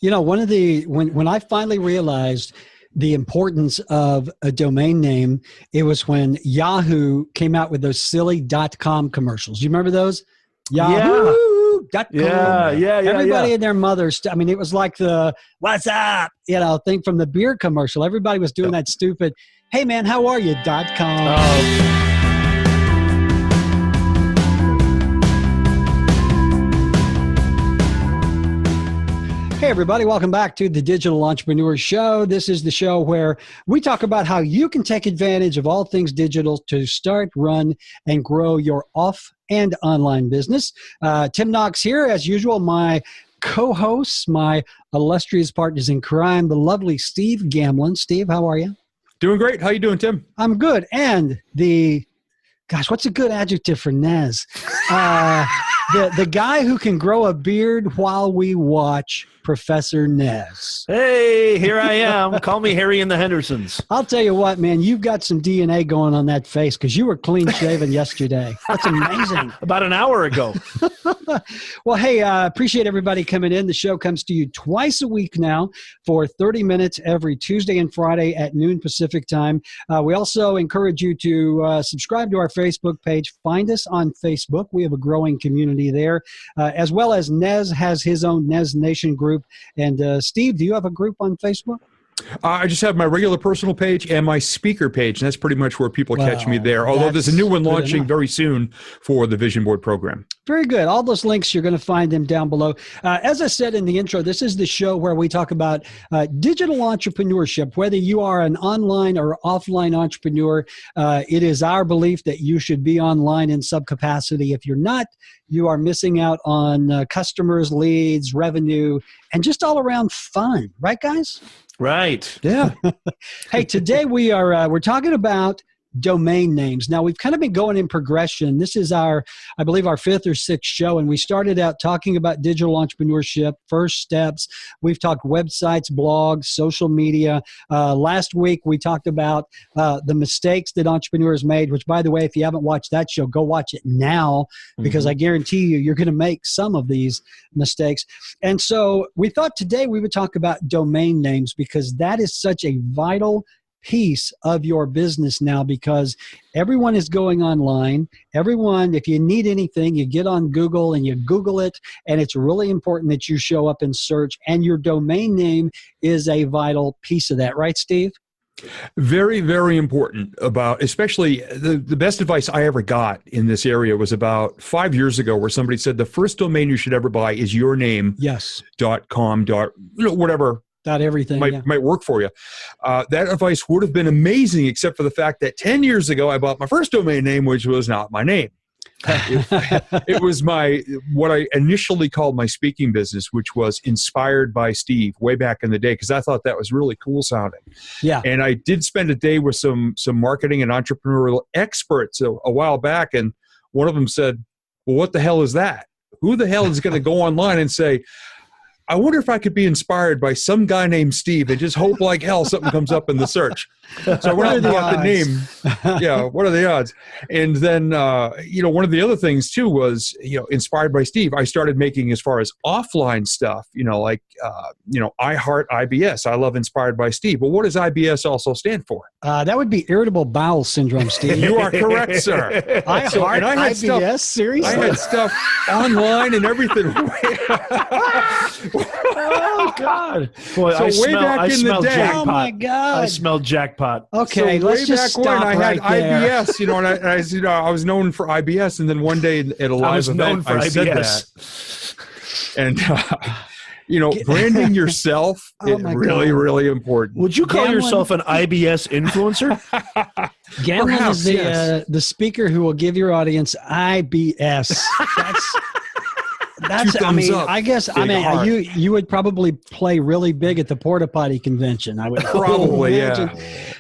One of the when I finally realized the importance of a domain name, it was when Yahoo came out with those silly .com commercials. You remember those? Yahoo.com. Yeah. Everybody and their mothers. I mean, it was like the "What's up?" thing from the beer commercial. Everybody was doing that stupid, "Hey man, how are you?" .com. Hey, everybody. Welcome back to the Digital Entrepreneur Show. This is the show where we talk about how you can take advantage of all things digital to start, run, and grow your off and online business. Tim Knox here, as usual, my co-hosts, my illustrious partners in crime, the lovely Steve GAMLIN. Steve, how are you? Doing great. How you doing, Tim? I'm good. And what's a good adjective for Nez? The guy who can grow a beard while we watch Professor Nez. Hey, here I am. Call me Harry and the Hendersons. I'll tell you what, man, you've got some DNA going on that face because you were clean shaven yesterday. That's amazing. About an hour ago. Well, hey, appreciate everybody coming in. The show comes to you twice a week now for 30 minutes every Tuesday and Friday at noon Pacific time. We also encourage you to subscribe to our Facebook page. Find us on Facebook. We have a growing community there, as well as Nez has his own Nez Nation group. And Steve, do you have a group on Facebook? I just have my regular personal page and my speaker page, and that's pretty much where people catch me there. Although there's a new one launching very soon for the Vision Board program. Very good. All those links, you're going to find them down below. As I said in the intro, this is the show where we talk about digital entrepreneurship. Whether you are an online or offline entrepreneur, it is our belief that you should be online in some capacity. If you're not, you are missing out on customers, leads, revenue, and just all around fun. Right, guys? Right. Yeah. Hey, today we're talking about domain names. Now, we've kind of been going in progression. This is I believe our fifth or sixth show, and we started out talking about digital entrepreneurship, first steps. We've talked websites, blogs, social media. Last week, we talked about the mistakes that entrepreneurs made, which, by the way, if you haven't watched that show, go watch it now, because I guarantee you're going to make some of these mistakes. And so we thought today we would talk about domain names, because that is such a vital piece of your business now, because everyone is going online. Everyone, if you need anything, you get on Google and you Google it, and it's really important that you show up in search, and your domain name is a vital piece of that. Right, Steve? Very, very important. Especially the best advice I ever got in this area was about 5 years ago, where somebody said the first domain you should ever buy is your name. Yes. .com, whatever. Everything might work for you. That advice would have been amazing, except for the fact that 10 years ago I bought my first domain name, which was not my name. It was what I initially called my speaking business, which was Inspired by Steve, way back in the day, because I thought that was really cool sounding. Yeah. And I did spend a day with some marketing and entrepreneurial experts a while back, and one of them said, "Well, what the hell is that? Who the hell is going to go online and say, I wonder if I could be inspired by some guy named Steve and just hope like hell something comes up in the search?" So I went out and bought the name. Yeah, what are the odds? And then, one of the other things too was, Inspired by Steve, I started making as far as offline stuff, I heart IBS. I love Inspired by Steve. But what does IBS also stand for? That would be irritable bowel syndrome, Steve. You are correct, sir. I heart IBS? Seriously? I had stuff online and everything. Oh, God. Boy, so I smell jackpot. Oh, my God. I smell jackpot. Okay, so let's just stop I right had there. IBS, and I was known for IBS, and then one day at a live event, I said that. And, branding yourself is really, really important. Would you call yourself an IBS influencer? GAMLIN is the speaker who will give your audience IBS. That's I guess you would probably play really big at the porta potty convention. I would probably imagine.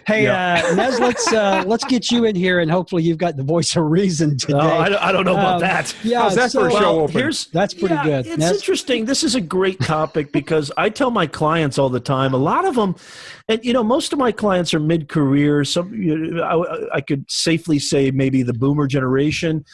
Hey, Nez, let's get you in here, and hopefully you've got the voice of reason today. No, I don't know about that. Yeah, how's that for a show open? That's pretty good. It's interesting. This is a great topic because I tell my clients all the time. A lot of them, and most of my clients are mid-career. Some I could safely say maybe the boomer generation.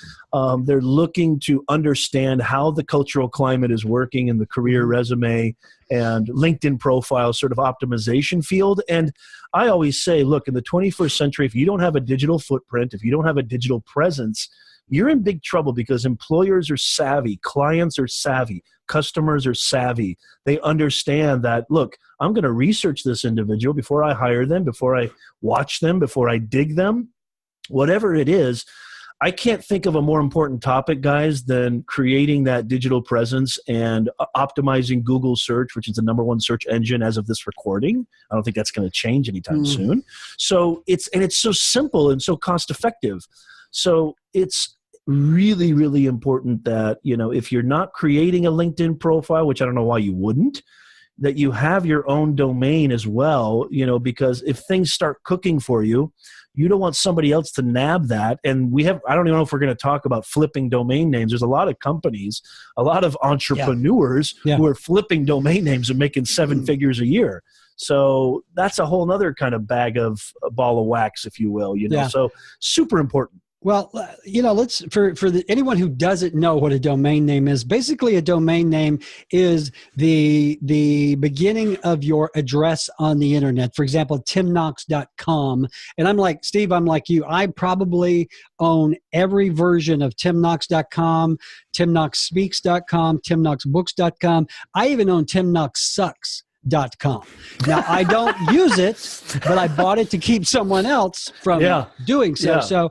They're looking to understand how the cultural climate is working in the career resume and LinkedIn profile sort of optimization field. And I always say, look, in the 21st century, if you don't have a digital footprint, if you don't have a digital presence, you're in big trouble, because employers are savvy, clients are savvy, customers are savvy. They understand that, look, I'm going to research this individual before I hire them, before I watch them, before I dig them, whatever it is. I can't think of a more important topic, guys, than creating that digital presence and optimizing Google search, which is the #1 search engine as of this recording. I don't think that's going to change anytime soon. So it's so simple and so cost effective. So it's really, really important that, if you're not creating a LinkedIn profile, which I don't know why you wouldn't, that you have your own domain as well, because if things start cooking for you, you don't want somebody else to nab that. And I don't even know if we're going to talk about flipping domain names. There's a lot of companies, a lot of entrepreneurs who are flipping domain names and making 7 figures a year. So that's a whole other kind of ball of wax, if you will, so super important. Well, let's for anyone who doesn't know what a domain name is. Basically, a domain name is the beginning of your address on the internet. For example, timknox.com. And I'm like, Steve, I'm like you. I probably own every version of timknox.com, timknoxspeaks.com, timknoxbooks.com. I even own timknoxsucks.com. Now, I don't use it, but I bought it to keep someone else from doing so.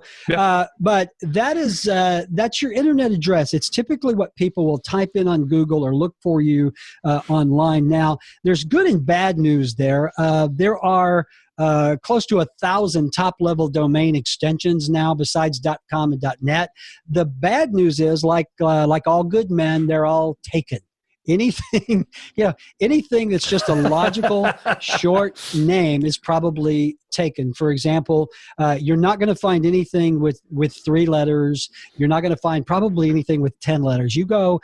But that's your internet address. It's typically what people will type in on Google or look for you online. Now, there's good and bad news there. There are close to 1,000 top-level domain extensions now besides .com and .net. The bad news is, like all good men, they're all taken. Anything that's just a logical short name is probably taken. For example, you're not going to find anything with 3 letters. You're not going to find probably anything with 10 letters. You go,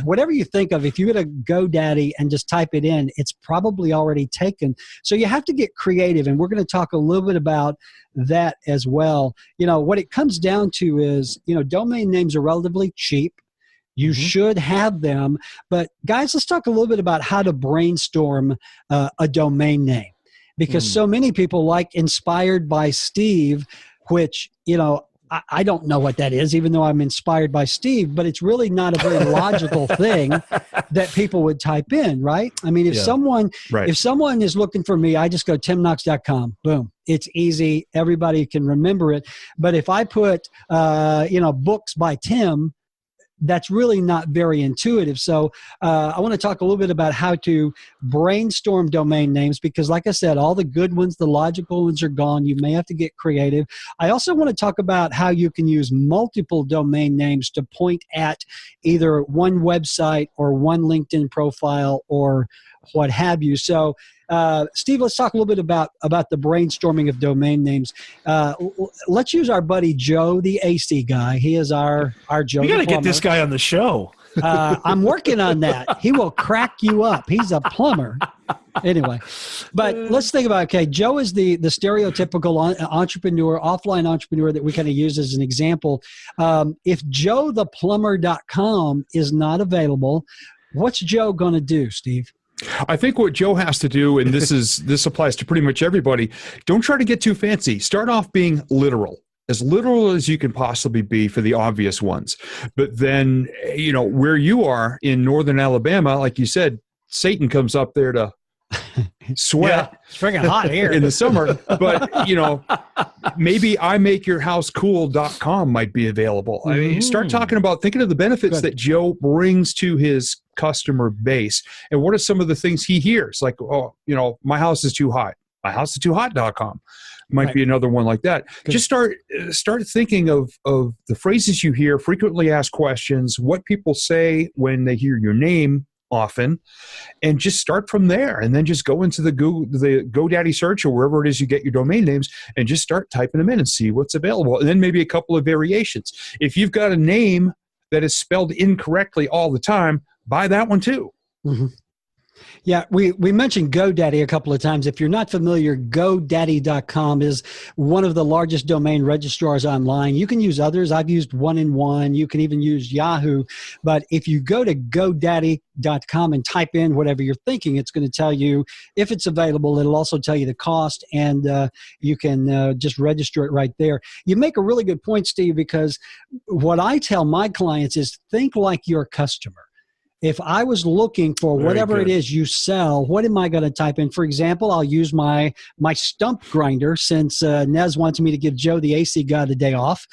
whatever you think of, if you go to GoDaddy and just type it in, it's probably already taken. So you have to get creative, and we're going to talk a little bit about that as well. What it comes down to is, domain names are relatively cheap. You should have them. But guys, let's talk a little bit about how to brainstorm a domain name. Because so many people like Inspired by Steve, which, I don't know what that is, even though I'm inspired by Steve, but it's really not a very logical thing that people would type in, right? I mean, if someone is looking for me, I just go timknox.com, boom. It's easy. Everybody can remember it. But if I put, books by Tim, that's really not very intuitive. So I want to talk a little bit about how to brainstorm domain names, because like I said, all the good ones, the logical ones are gone. You may have to get creative. I also want to talk about how you can use multiple domain names to point at either one website or one LinkedIn profile or what have you. So Steve, let's talk a little bit about the brainstorming of domain names. Let's use our buddy Joe, the AC guy. He is our Joe. You got to get this guy on the show. I'm working on that. He will crack you up. He's a plumber. Anyway, but let's think about, okay, Joe is the stereotypical entrepreneur, offline entrepreneur that we kind of use as an example. If joetheplumber.com is not available, what's Joe going to do, Steve? I think what Joe has to do, and this applies to pretty much everybody, don't try to get too fancy. Start off being literal as you can possibly be for the obvious ones. But then, where you are in northern Alabama, like you said, Satan comes up there to sweat. It's freaking hot here in the summer. But, maybe imakeyourhousecool.com might be available. I mean, start talking about thinking of the benefits that Joe brings to his customer base. And what are some of the things he hears? Like, my house is too hot. myhouseistoohot.com might be another one like that. Good. Just start thinking of the phrases you hear, frequently asked questions, what people say when they hear your name often, and just start from there. And then just go into the GoDaddy search or wherever it is you get your domain names and just start typing them in and see what's available. And then maybe a couple of variations. If you've got a name that is spelled incorrectly all the time, buy that one too. Yeah, we mentioned GoDaddy a couple of times. If you're not familiar, GoDaddy.com is one of the largest domain registrars online. You can use others. I've used One-in-One. You can even use Yahoo. But if you go to GoDaddy.com and type in whatever you're thinking, it's going to tell you if it's available. It'll also tell you the cost, and you can just register it right there. You make a really good point, Steve, because what I tell my clients is think like your customer. If I was looking for whatever it is you sell, what am I going to type in? For example, I'll use my stump grinder, since Nez wants me to give Joe the AC guy the day off.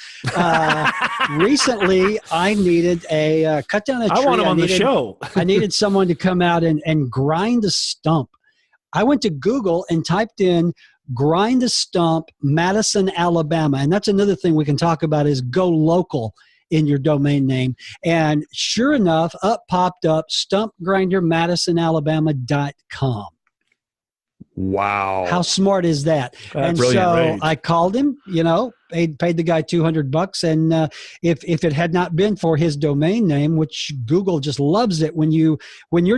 Recently, I needed a cut down a tree. I want him on the show. I needed someone to come out and grind a stump. I went to Google and typed in grind a stump, Madison, Alabama. And that's another thing we can talk about is go local in your domain name. And sure enough, up popped up stumpgrindermadisonalabama.com. Wow. How smart is that? That's and so right. I called him, paid the guy $200. And if it had not been for his domain name, which Google just loves it, when your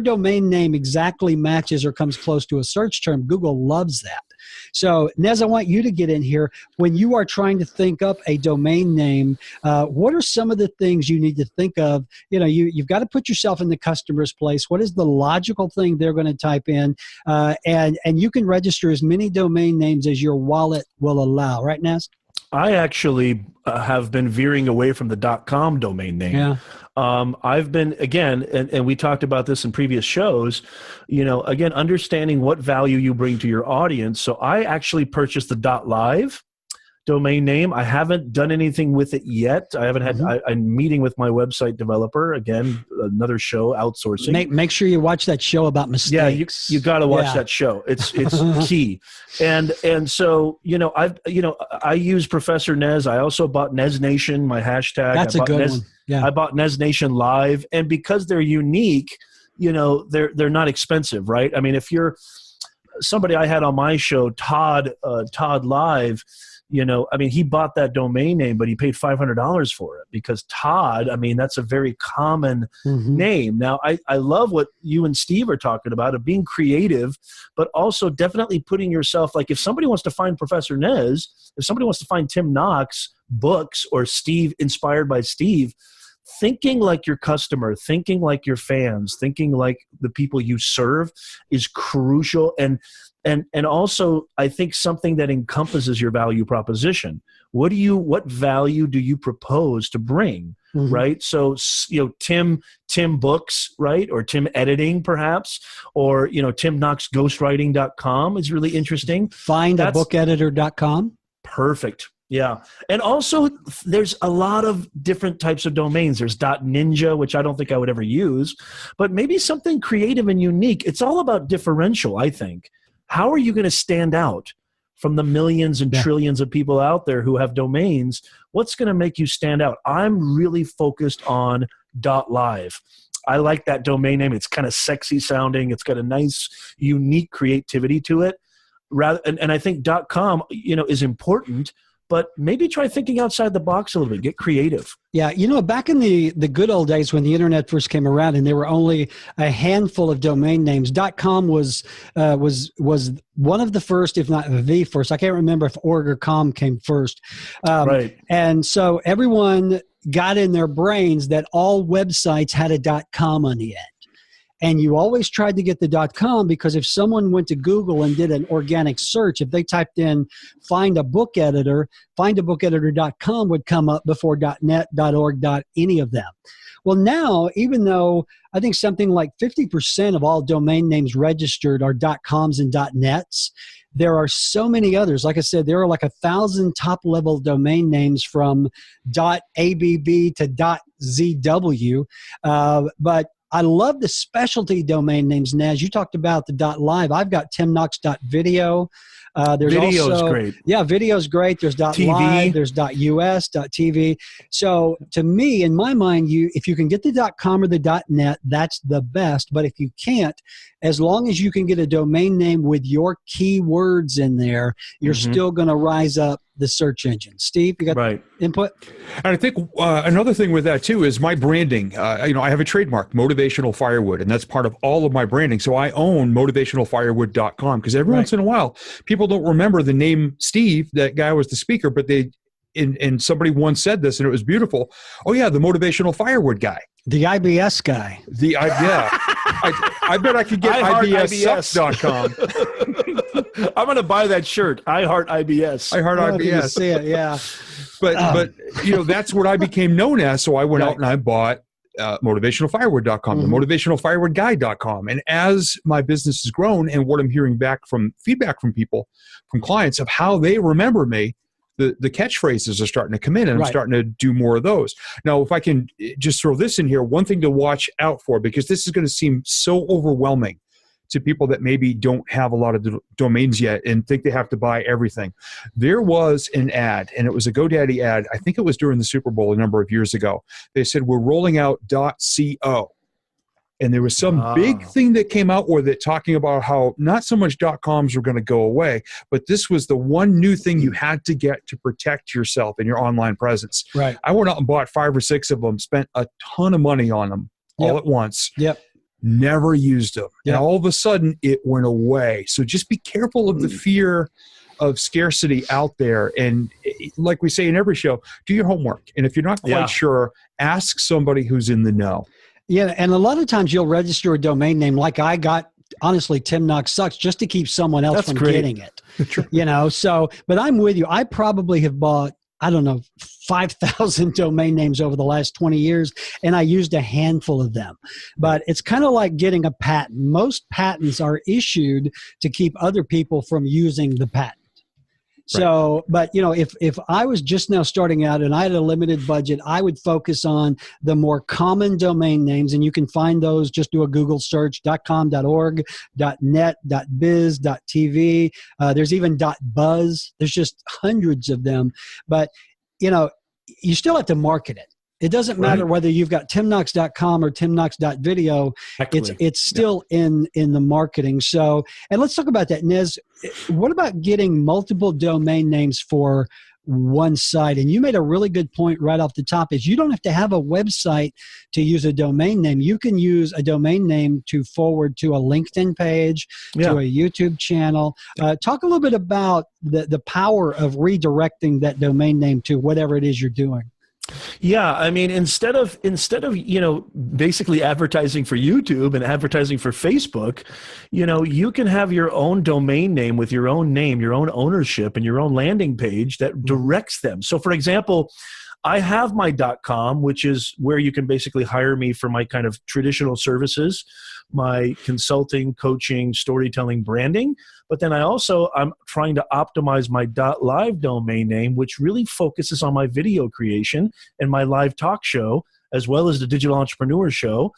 domain name exactly matches or comes close to a search term, Google loves that. So Nez, I want you to get in here. When you are trying to think up a domain name, what are some of the things you need to think of? You've got to put yourself in the customer's place. What is the logical thing they're going to type in? And you can register as many domain names as your wallet will allow. Right, Nez? I actually have been veering away from the .com domain name. Yeah. I've been, again, and we talked about this in previous shows, again, understanding what value you bring to your audience. So I actually purchased the .live domain name. I haven't done anything with it yet. I haven't had, I'm meeting with my website developer, again, another show, outsourcing. Make sure you watch that show about mistakes. Yeah, you got to watch that show. It's key. And so, I use Professor Nez. I also bought Nez Nation, my hashtag. That's a good one. Yeah. I bought Nez Nation Live, and because they're unique, they're not expensive, right? I mean, if you're somebody I had on my show, Todd Live, he bought that domain name, but he paid $500 for it because Todd, that's a very common name. Now, I love what you and Steve are talking about of being creative, but also definitely putting yourself, like if somebody wants to find Professor Nez, if somebody wants to find Tim Knox books or Steve inspired by Steve, thinking like your customer, thinking like your fans, thinking like the people you serve is crucial. And also, I think something that encompasses your value proposition. What value do you propose to bring, right? So, Tim Books, right? Or Tim Editing, perhaps, or, Tim Knox Ghostwriting.com is really interesting. Findabookedditor.com. Perfect. Yeah. And also, there's a lot of different types of domains. There's .ninja, which I don't think I would ever use, but maybe something creative and unique. It's all about differential, I think. How are you going to stand out from the millions and trillions of people out there who have domains? What's going to make you stand out? I'm really focused on .live. I like that domain name. It's kind of sexy sounding. It's got a nice, unique creativity to it. And I think .com, is important, but maybe try thinking outside the box a little bit. Get creative. Yeah, back in the good old days when the internet first came around and there were only a handful of domain names, .com was one of the first, if not the first. I can't remember if .org or .com came first. Right. And so everyone got in their brains that all websites had a .com on the end. And you always tried to get the .com because if someone went to Google and did an organic search, if they typed in find a book editor, findabookedditor.com would come up before .net, .org, any of them. Well, now, even though I think something like 50% of all domain names registered are .coms and .nets, there are so many others. Like I said, there are like 1,000 top-level domain names from .abb to .zw, but I love the specialty domain names, Naz. You talked about the .live. I've got timknox.video. Video's great. Yeah, video's great. There's .live, there's .us, .tv. So to me, in my mind, if you can get the .com or the .net, that's the best. But if you can't, as long as you can get a domain name with your keywords in there, you're still going to rise up the search engine. Steve, you got input? And I think another thing with that too is my branding. I have a trademark, Motivational Firewood, and that's part of all of my branding. So I own motivationalfirewood.com, because every once in a while, people don't remember the name Steve. That guy was the speaker, but and somebody once said this, and it was beautiful. Oh yeah, the Motivational Firewood guy. The IBS guy. I bet I could get IBS.com. I'm going to buy that shirt. I heart IBS. I heart IBS. See it, yeah. But that's what I became known as. So I went out and I bought motivationalfirewood.com, the motivationalfirewoodguy.com. And as my business has grown, and what I'm hearing back from feedback from people, from clients, of how they remember me, the catchphrases are starting to come in, and I'm starting to do more of those. Now, if I can just throw this in here, one thing to watch out for, because this is going to seem so overwhelming to people that maybe don't have a lot of domains yet and think they have to buy everything. There was an ad, and it was a GoDaddy ad. I think it was during the Super Bowl a number of years ago. They said, we're rolling out .co. And there was some big thing that came out with it, talking about how not so much .coms were going to go away, but this was the one new thing you had to get to protect yourself and your online presence. Right. I went out and bought 5 or 6 of them, spent a ton of money on them all at once. Yep. Never used them. Yep. And all of a sudden it went away. So just be careful of the fear of scarcity out there. And like we say in every show, do your homework. And if you're not quite sure, ask somebody who's in the know. Yeah, and a lot of times you'll register a domain name, like I got, honestly, Tim Knox Sucks, just to keep someone else from getting it. So, but I'm with you. I probably have bought, 5,000 domain names over the last 20 years, and I used a handful of them. But it's kind of like getting a patent. Most patents are issued to keep other people from using the patent. So, but if I was just now starting out and I had a limited budget, I would focus on the more common domain names, and you can find those. Just do a Google search: .com, .org, .net, .biz, .tv. There's even .buzz. There's just hundreds of them, but you still have to market it. It doesn't matter whether you've got timknox.com or timknox.video. It's still in the marketing. So, and let's talk about that. Nez, what about getting multiple domain names for one site? And you made a really good point right off the top, is you don't have to have a website to use a domain name. You can use a domain name to forward to a LinkedIn page, to a YouTube channel. Talk a little bit about the power of redirecting that domain name to whatever it is you're doing. Yeah, I mean, instead of basically advertising for YouTube and advertising for Facebook, you can have your own domain name with your own name, your own ownership, and your own landing page that directs them. So, for example, I have my .com, which is where you can basically hire me for my kind of traditional services, my consulting, coaching, storytelling, branding. But then I'm trying to optimize my .live domain name, which really focuses on my video creation and my live talk show, as well as the Digital Entrepreneur Show,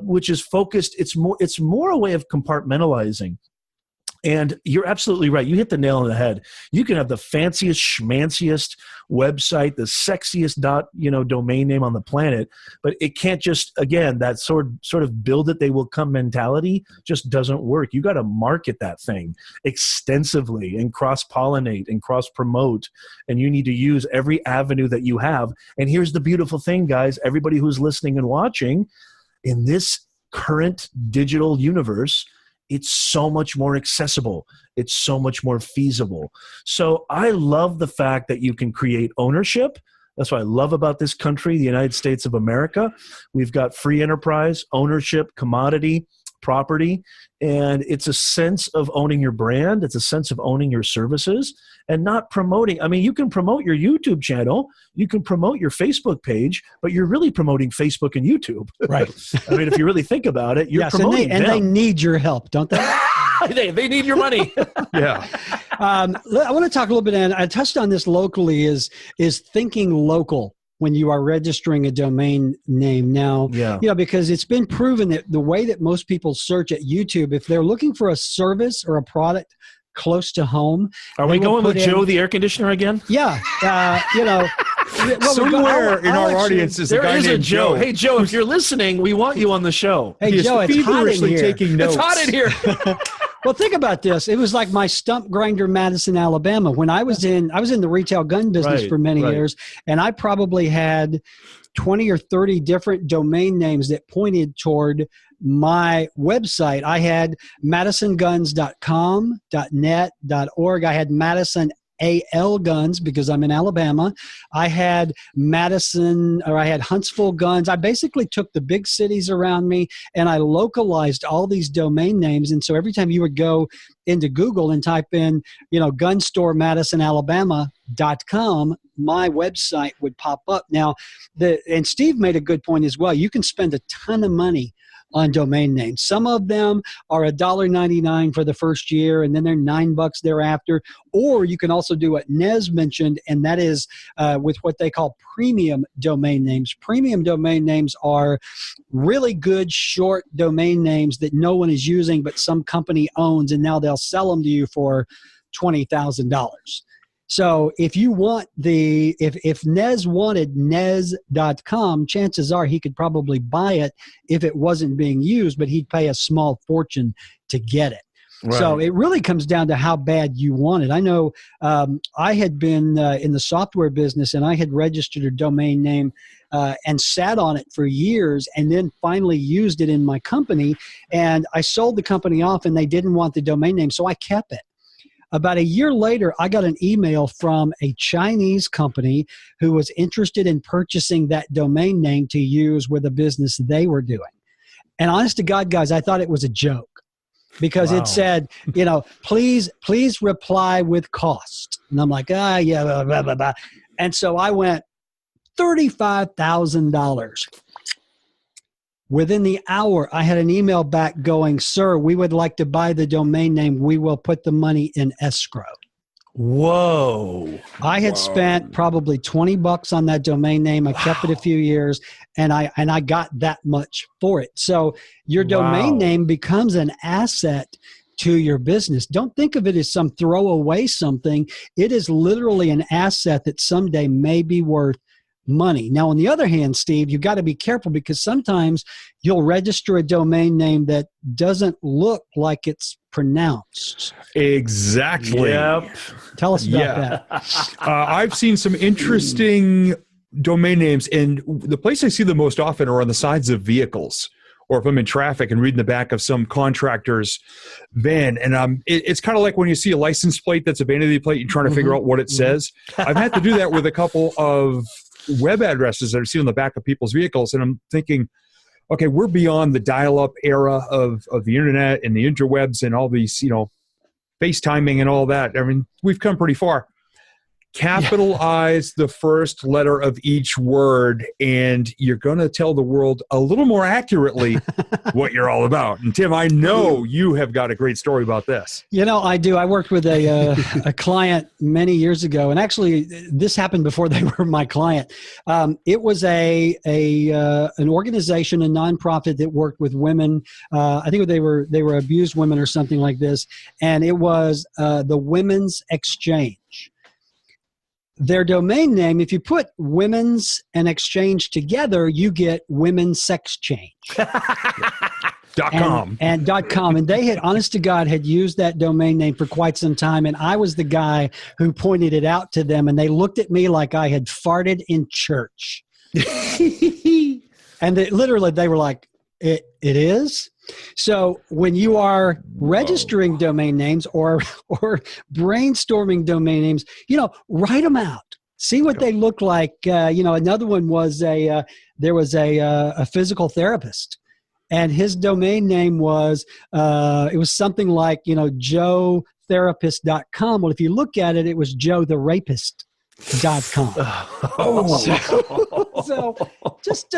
which is focused. It's more a way of compartmentalizing. And you're absolutely right. You hit the nail on the head. You can have the fanciest, schmanciest website, the sexiest domain name on the planet, but it can't just, again, that sort of build it, they will come mentality just doesn't work. You got to market that thing extensively and cross-pollinate and cross-promote, and you need to use every avenue that you have. And here's the beautiful thing, guys, everybody who's listening and watching, in this current digital universe, it's so much more accessible. It's so much more feasible. So I love the fact that you can create ownership. That's what I love about this country, the United States of America. We've got free enterprise, ownership, commodity, property, and it's a sense of owning your brand. It's a sense of owning your services and not promoting. I mean, you can promote your YouTube channel, you can promote your Facebook page, but you're really promoting Facebook and YouTube. Right. I mean, if you really think about it, you're promoting them. And they need your help, don't they? They need your money. Yeah. I want to talk a little bit, and I touched on this locally, is thinking local when you are registering a domain name now, because it's been proven that the way that most people search at YouTube, if they're looking for a service or a product close to home. Are we going with Joe the air conditioner again? Yeah. Somewhere in our audience is a guy named Joe. Hey, Joe, if you're listening, we want you on the show. Hey, Joe, it's hot in here. Taking notes. It's hot in here. Well, think about this. It was like my stump grinder, Madison, Alabama. When I was in the retail gun business for many years, and I probably had 20 or 30 different domain names that pointed toward my website. I had madisonguns.com, .net, .org. I had Madison AL Guns because I'm in Alabama. I had Huntsville Guns. I basically took the big cities around me and I localized all these domain names. And so every time you would go into Google and type in, gun store Madison, Alabama.com, my website would pop up. Now, and Steve made a good point as well. You can spend a ton of money on domain names. Some of them are $1.99 for the first year, and then they're $9 thereafter. Or you can also do what Nez mentioned, and that is with what they call premium domain names. Premium domain names are really good short domain names that no one is using, but some company owns, and now they'll sell them to you for $20,000. So if you want if Nez wanted Nez.com, chances are he could probably buy it if it wasn't being used, but he'd pay a small fortune to get it. Right. So it really comes down to how bad you want it. I know I had been in the software business and I had registered a domain name and sat on it for years and then finally used it in my company. And I sold the company off and they didn't want the domain name, so I kept it. About a year later, I got an email from a Chinese company who was interested in purchasing that domain name to use with a business they were doing. And honest to God, guys, I thought it was a joke because it said, please reply with cost. And I'm like, yeah, blah, blah, blah, blah. And so I went $35,000. Within the hour, I had an email back going, sir, we would like to buy the domain name. We will put the money in escrow. Whoa. I had spent probably $20 on that domain name. I kept it a few years and I got that much for it. So your domain name becomes an asset to your business. Don't think of it as some throwaway something. It is literally an asset that someday may be worth money. Now, on the other hand, Steve, you've got to be careful because sometimes you'll register a domain name that doesn't look like it's pronounced. Exactly. Yep. Tell us about that. I've seen some interesting domain names, and the place I see them most often are on the sides of vehicles, or if I'm in traffic and reading the back of some contractor's van. And it's kind of like when you see a license plate that's a vanity plate, you're trying to figure out what it says. I've had to do that with a couple of web addresses that are seen on the back of people's vehicles. And I'm thinking, okay, we're beyond the dial-up era of the internet and the interwebs and all these, FaceTiming and all that. I mean, we've come pretty far. Capitalize the first letter of each word, and you're going to tell the world a little more accurately what you're all about. And Tim, I know you have got a great story about this. I do. I worked with a client many years ago, and actually this happened before they were my client. It was an organization, a nonprofit that worked with women. I think they were abused women or something like this, and it was the Women's Exchange. Their domain name, if you put women's and exchange together, you get women's sex change. .com. And .com. And they had, honest to God, had used that domain name for quite some time. And I was the guy who pointed it out to them. And they looked at me like I had farted in church. And they were like, it is? So when you are registering domain names or brainstorming domain names, write them out. See what they look like. Another one was there was a physical therapist, and his domain name was it was something like joetherapist.com. Well, if you look at it, it was Joe the Rapist. .com. So just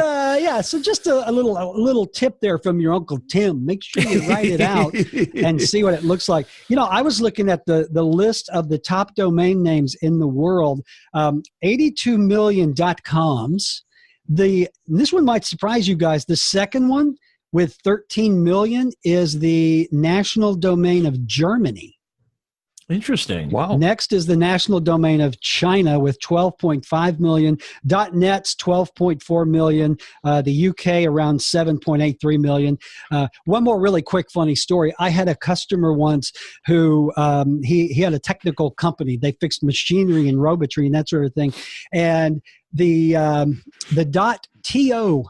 a little tip there from your Uncle Tim. Make sure you write it out and see what it looks like. I was looking at the list of the top domain names in the world. 82 million .coms. This one might surprise you guys. The second one with 13 million is the national domain of Germany. Interesting. Wow. Next is the national domain of China with 12.5 million. .net's 12.4 million. The UK around 7.83 million. One more really quick funny story. I had a customer once who he had a technical company. They fixed machinery and robotry and that sort of thing. And the .to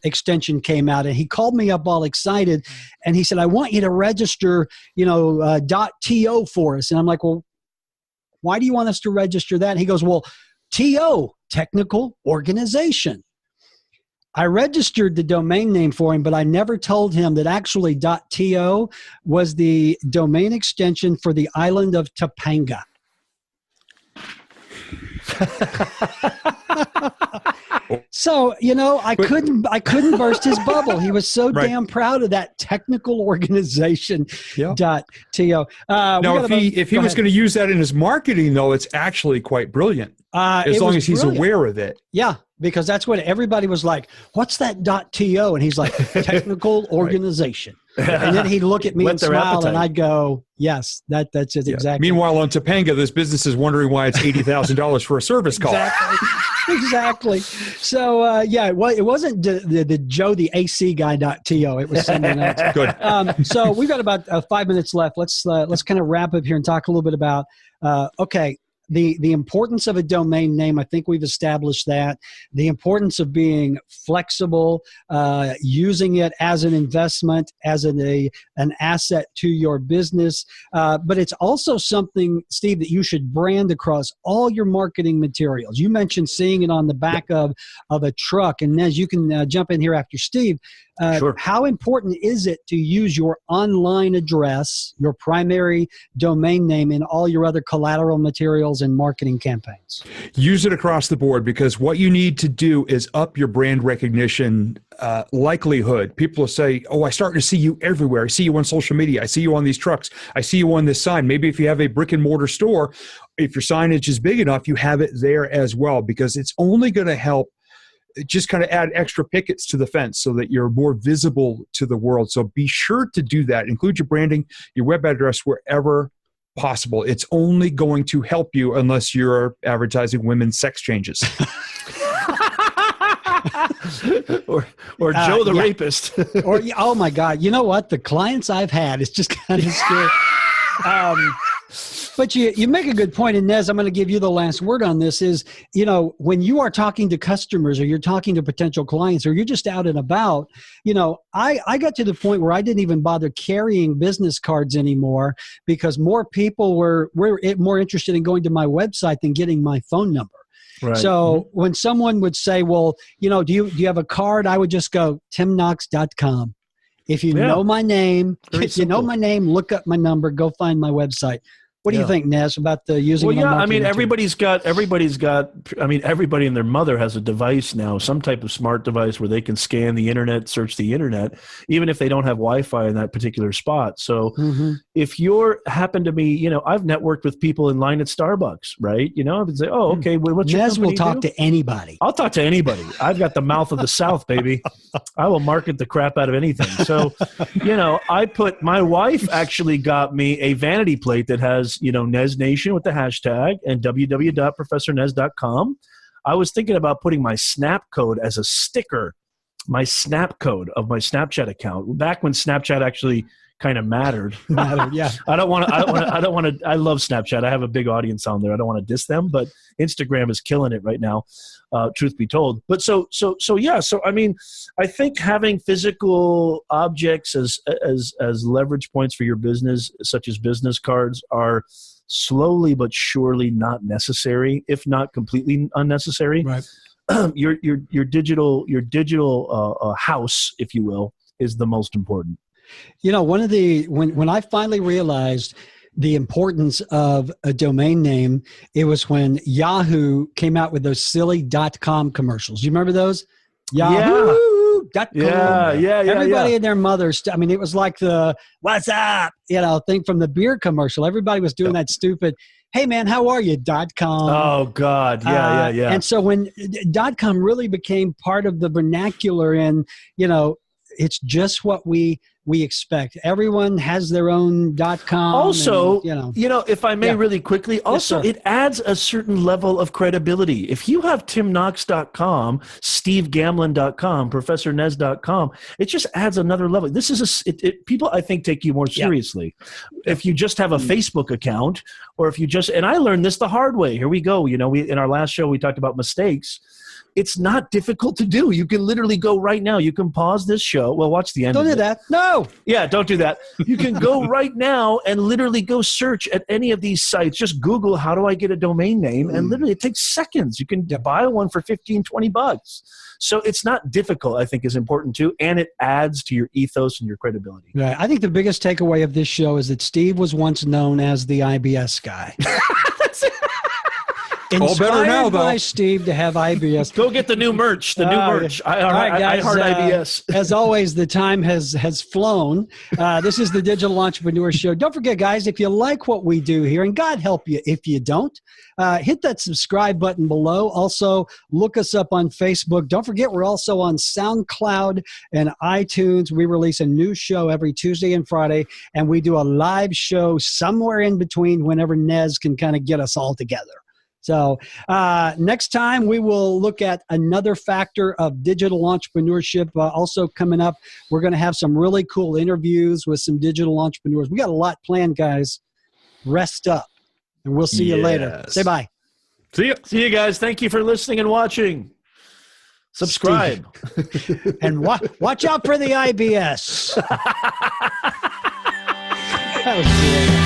extension came out, and he called me up all excited, and he said, "I want you to register, .to for us." And I'm like, "Well, why do you want us to register that?" And he goes, "Well, TO, technical organization." I registered the domain name for him, but I never told him that actually .to was the domain extension for the island of Topanga. So, I couldn't burst his bubble. He was so damn proud of that technical organization. .to. Now, if he was going to use that in his marketing, though, it's actually quite brilliant. As long as he's aware of it. Yeah, because that's what everybody was like, "What's that .to?" And he's like, "Technical organization." And then he'd look at me and smile, and I'd go, "Yes, that's it, exactly." Meanwhile, on Topanga, this business is wondering why it's $80,000 for a service call. Exactly. So, it wasn't the Joe the AC guy .to. It was someone else. Good. So we've got about 5 minutes left. Let's kind of wrap up here and talk a little bit about the importance of a domain name. I think we've established that. The importance of being flexible, using it as an investment, as an asset to your business. But it's also something, Steve, that you should brand across all your marketing materials. You mentioned seeing it on the back of a truck. And Nez, you can jump in here after Steve. Sure. How important is it to use your online address, your primary domain name, in all your other collateral materials and marketing campaigns? Use it across the board, because what you need to do is up your brand recognition likelihood. People will say, "Oh, I started to see you everywhere. I see you on social media. I see you on these trucks. I see you on this sign." Maybe if you have a brick and mortar store, if your signage is big enough, you have it there as well, because it's only going to help just kind of add extra pickets to the fence so that you're more visible to the world. So be sure to do that. Include your branding, your web address wherever possible. It's only going to help you unless you're advertising women's sex changes. or Joe the rapist. Or, oh my God. You know what? The clients I've had, it's just kind of scary. But you make a good point, and Nez, I'm going to give you the last word on this is, when you are talking to customers or you're talking to potential clients or you're just out and about, I got to the point where I didn't even bother carrying business cards anymore because more people were more interested in going to my website than getting my phone number. Right. So when someone would say, "Well, do you have a card?" I would just go, timknox.com. If you know my name, look up my number, go find my website. What do you think, Nez, about the using? Well, everybody and their mother has a device now, some type of smart device where they can scan the internet, search the internet, even if they don't have Wi-Fi in that particular spot. So if you're happen to be, I've networked with people in line at Starbucks, right? I would say, "Oh, okay, well, what's your Nez company will talk to anybody. I'll talk to anybody. I've got the mouth of the South, baby. I will market the crap out of anything." So, my wife actually got me a vanity plate that has, Nez Nation with the hashtag and www.professornez.com. I was thinking about putting my snap code as a sticker, my snap code of my Snapchat account, back when Snapchat actually kind of mattered. Yeah. I love Snapchat. I have a big audience on there. I don't want to diss them, but Instagram is killing it right now, truth be told. But so I mean, I think having physical objects as leverage points for your business, such as business cards, are slowly but surely not necessary, if not completely unnecessary. Right. Your digital house, if you will, is the most important. One of when I finally realized the importance of a domain name, it was when Yahoo came out with those silly .com commercials. You remember those? Yahoo.com. Yeah. Everybody and their mothers. I mean, it was like the "What's up?" thing from the beer commercial. Everybody was doing that stupid, "Hey man, how are you?" .com. Oh God, yeah. And so when .com really became part of the vernacular, and it's just what we we expect. Everyone has their own .com. Also, and, if I may really quickly, also sir. it adds a certain level of credibility. If you have timknox.com, stevegamlin.com, professornez.com, it just adds another level. This is people, I think, take you more seriously. If you just have a Facebook account, or if you just, and I learned this the hard way. Here we go. In our last show, we talked about mistakes. It's not difficult to do. You can literally go right now. You can pause this show. Well, watch the end. Don't do that. No. Yeah, don't do that. You can go right now and literally go search at any of these sites. Just Google, how do I get a domain name? And literally it takes seconds. You can buy one for $15, $20. So it's not difficult, I think, is important too. And it adds to your ethos and your credibility. Right. I think the biggest takeaway of this show is that Steve was once known as the IBS guy. All better now, though. By Steve to have IBS. Go get the new merch. The new merch. All right, guys. I heart IBS. As always, the time has flown. This is the Digital Entrepreneur Show. Don't forget, guys, if you like what we do here, and God help you if you don't, hit that subscribe button below. Also, look us up on Facebook. Don't forget, we're also on SoundCloud and iTunes. We release a new show every Tuesday and Friday, and we do a live show somewhere in between whenever Nez can kind of get us all together. So next time we will look at another factor of digital entrepreneurship. Also coming up, we're going to have some really cool interviews with some digital entrepreneurs. We got a lot planned, guys. Rest up, and we'll see you later. Say bye. See you guys. Thank you for listening and watching. Subscribe. And watch out for the IBS. That was great.